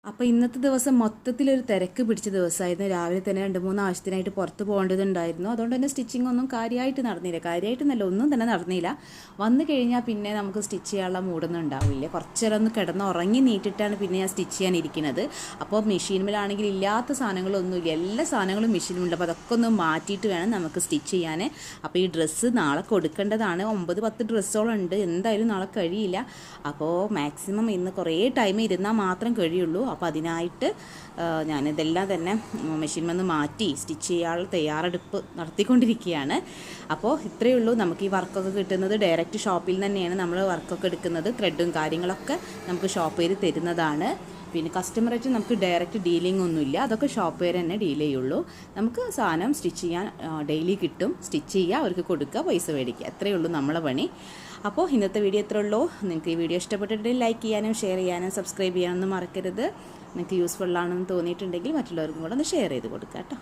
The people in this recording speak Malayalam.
അപ്പോൾ ഇന്നത്തെ ദിവസം മൊത്തത്തിലൊരു തിരക്ക് പിടിച്ച ദിവസമായിരുന്നു. രാവിലെ തന്നെ 2-3 ആവശ്യത്തിനായിട്ട് പുറത്ത് പോകേണ്ടതുണ്ടായിരുന്നു. അതുകൊണ്ട് തന്നെ സ്റ്റിച്ചിങ് ഒന്നും കാര്യമായിട്ട് നടന്നില്ല. കാര്യമായിട്ടെന്നല്ല, ഒന്നും തന്നെ നടന്നില്ല. വന്നു കഴിഞ്ഞാൽ പിന്നെ നമുക്ക് സ്റ്റിച്ച് ചെയ്യാനുള്ള മൂടൊന്നും ഉണ്ടാവില്ല. കുറച്ച് നേരം ഒന്ന് കിടന്ന് ഉറങ്ങി നീട്ടിട്ടാണ് പിന്നെ ഞാൻ സ്റ്റിച്ച് ചെയ്യാനിരിക്കുന്നത്. അപ്പോൾ മെഷീനിലാണെങ്കിൽ ഇല്ലാത്ത സാധനങ്ങളൊന്നുമില്ല, എല്ലാ സാധനങ്ങളും മെഷീനിലുണ്ട്. അപ്പോൾ അതൊക്കെ ഒന്ന് മാറ്റിയിട്ട് വേണം നമുക്ക് സ്റ്റിച്ച് ചെയ്യാൻ. അപ്പോൾ ഈ ഡ്രസ്സ് നാളെ കൊടുക്കേണ്ടതാണ്. 9-10 ഡ്രസ്സോളം ഉണ്ട്. എന്തായാലും നാളെ കഴിയില്ല. അപ്പോൾ മാക്സിമം ഇന്ന് കുറേ ടൈം ഇരുന്നാൽ മാത്രം കഴിയുള്ളൂ. അപ്പോൾ അതിനായിട്ട് ഞാനിതെല്ലാം തന്നെ മെഷീൻ വന്ന് മാറ്റി സ്റ്റിച്ച് ചെയ്യാനുള്ള തയ്യാറെടുപ്പ് നടത്തിക്കൊണ്ടിരിക്കുകയാണ്. അപ്പോൾ ഇത്രയേ ഉള്ളൂ. നമുക്ക് ഈ വർക്കൊക്കെ കിട്ടുന്നത് ഡയറക്റ്റ് ഷോപ്പിൽ തന്നെയാണ് നമ്മൾ വർക്കൊക്കെ എടുക്കുന്നത്. ത്രെഡും കാര്യങ്ങളൊക്കെ നമുക്ക് ഷോപ്പുകാർ തരുന്നതാണ്. പിന്നെ കസ്റ്റമറായിട്ട് നമുക്ക് ഡയറക്റ്റ് ഡീലിംഗ് ഒന്നുമില്ല. അതൊക്കെ ഷോപ്പുകാർ തന്നെ ഡീൽ ചെയ്യുള്ളൂ. നമുക്ക് സാധനം സ്റ്റിച്ച് ചെയ്യാൻ ഡെയിലി കിട്ടും. സ്റ്റിച്ച് ചെയ്യുക, അവർക്ക് കൊടുക്കുക, പൈസ മേടിക്കുക. അത്രയേ ഉള്ളൂ നമ്മളെ പണി. അപ്പോൾ ഇന്നത്തെ വീഡിയോ ഇത്രയേ ഉള്ളൂ. നിങ്ങൾക്ക് ഈ വീഡിയോ ഇഷ്ടപ്പെട്ടിട്ടുണ്ടെങ്കിൽ ലൈക്ക് ചെയ്യാനും ഷെയർ ചെയ്യാനും സബ്സ്ക്രൈബ് ചെയ്യാനൊന്നും മറക്കരുത്. നിങ്ങൾക്ക് യൂസ്ഫുൾ ആണെന്ന് തോന്നിയിട്ടുണ്ടെങ്കിൽ മറ്റുള്ളവർക്കും കൂടെ ഒന്ന് ഷെയർ ചെയ്ത് കൊടുക്കുക കേട്ടോ.